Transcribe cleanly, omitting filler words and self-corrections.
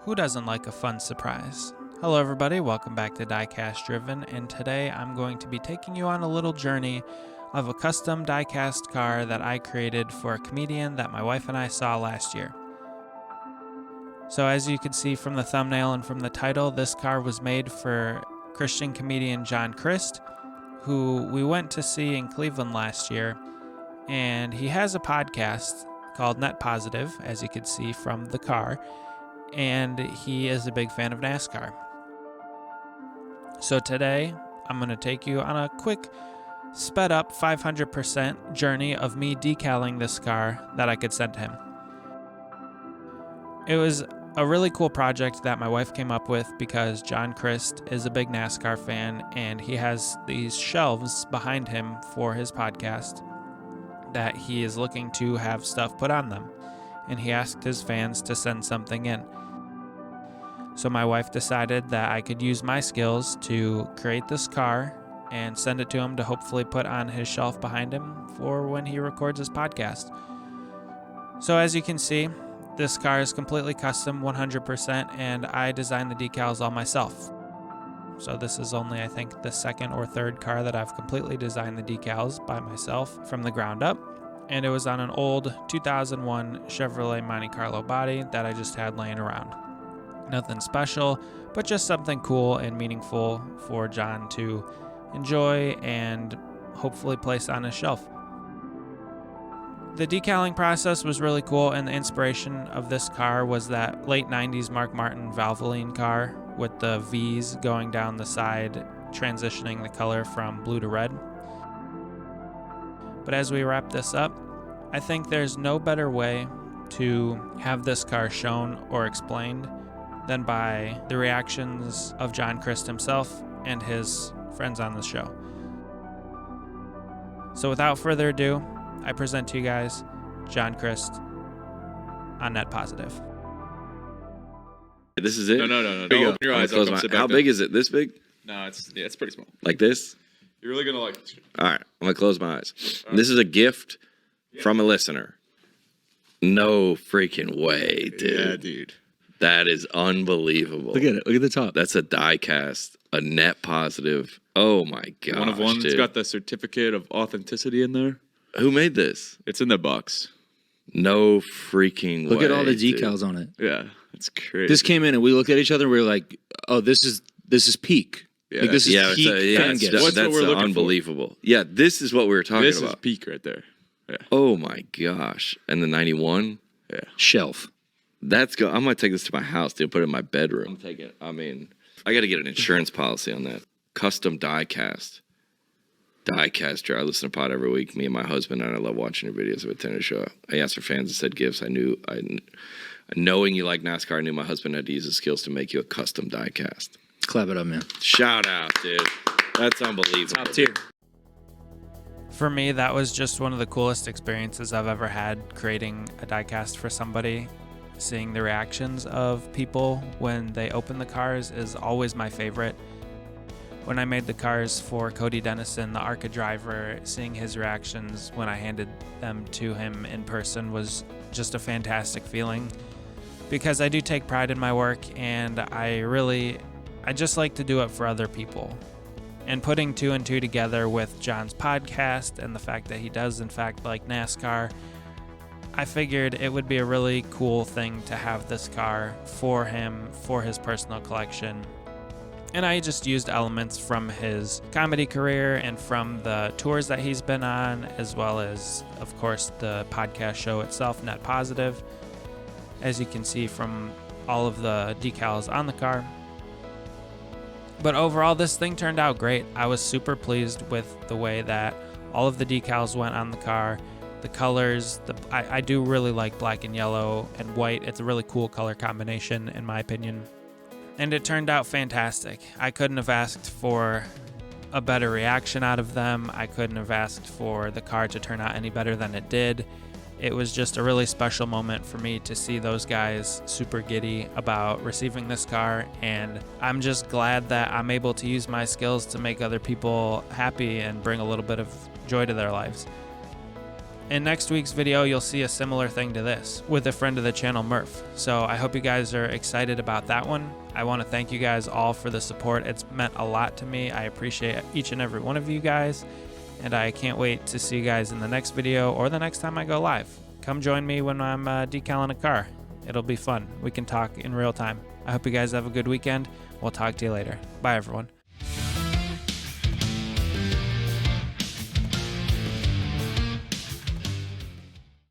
Who doesn't like a fun surprise? Hello everybody, welcome back to Diecast Driven, and today I'm going to be taking you on a little journey of a custom diecast car that I created for a comedian that my wife and I saw last year. So as you can see from the thumbnail and from the title, this car was made for Christian comedian John Crist, who we went to see in Cleveland last year, and he has a podcast called Net Positive, as you can see from the car, and he is a big fan of NASCAR. So today, I'm going to take you on a quick, sped up 500% journey of me decaling this car that I could send to him. It was a really cool project that my wife came up with because John Crist is a big NASCAR fan, and he has these shelves behind him for his podcast that he is looking to have stuff put on them, and he asked his fans to send something in. So my wife decided that I could use my skills to create this car and send it to him to hopefully put on his shelf behind him for when he records his podcast. So as you can see, this car is completely custom 100%, and I designed the decals all myself. So this is only, I think, the second or third car that I've completely designed the decals by myself from the ground up. And it was on an old 2001 Chevrolet Monte Carlo body that I just had laying around. Nothing special, but just something cool and meaningful for John to enjoy and hopefully place on his shelf. The decaling process was really cool, and the inspiration of this car was that late 90s Mark Martin Valvoline car with the V's going down the side, transitioning the color from blue to red. But as we wrap this up, I think there's no better way to have this car shown or explained than by the reactions of John Crist himself and his friends on the show. So without further ado, I present to you guys John Crist on Net Positive. This is it? No. Don't open your eyes. How big is it? This big? No, it's pretty small. Like this? You're really gonna like. All right, I'm gonna close my eyes. This is a gift from a listener. No freaking way, dude. Yeah, dude. That is unbelievable. Look at it. Look at the top. That's a diecast, a Net Positive. Oh my gosh, One of one. dude. It's got the certificate of authenticity in there. Who made this? It's in the box. No freaking way. Look at all the dude. decals on it. Yeah, it's crazy. This came in and we looked at each other and we were like, "Oh, this is peak. Yeah, like, this is Yeah, peak fan gift." What's what we're looking for. unbelievable. Yeah, this is what we were talking This about. is peak right there. Yeah. Oh my gosh. And the 91? Yeah. Shelf. I'm gonna take this to my house, dude. Put it in my bedroom. I'm taking it. I mean, I got to get an insurance policy on that. Custom diecast. Diecaster. I listen to pod every week. Me and my husband, and I love watching your videos of a tennis show. I asked for fans and said gifts. Knowing you like NASCAR, I knew my husband had to use his skills to make you a custom diecast. Clap it up, man. Shout out, dude. That's unbelievable. Top tier. For me, that was just one of the coolest experiences I've ever had creating a diecast for somebody. Seeing the reactions of people when they open the cars is always my favorite. When I made the cars for Cody Dennison, the ARCA driver, seeing his reactions when I handed them to him in person was just a fantastic feeling, because I do take pride in my work, and I just like to do it for other people. And putting two and two together with John's podcast and the fact that he does in fact like NASCAR, I figured it would be a really cool thing to have this car for him, for his personal collection. And I just used elements from his comedy career and from the tours that he's been on, as well as, of course, the podcast show itself, Net Positive, as you can see from all of the decals on the car. But overall, this thing turned out great. I was super pleased with the way that all of the decals went on the car. The colors, I do really like black and yellow and white. It's a really cool color combination, in my opinion. And it turned out fantastic. I couldn't have asked for a better reaction out of them. I couldn't have asked for the car to turn out any better than it did. It was just a really special moment for me to see those guys super giddy about receiving this car, and I'm just glad that I'm able to use my skills to make other people happy and bring a little bit of joy to their lives. In next week's video, you'll see a similar thing to this with a friend of the channel, Murph. So I hope you guys are excited about that one. I want to thank you guys all for the support. It's meant a lot to me. I appreciate each and every one of you guys. And I can't wait to see you guys in the next video or the next time I go live. Come join me when I'm decaling a car. It'll be fun. We can talk in real time. I hope you guys have a good weekend. We'll talk to you later. Bye, everyone.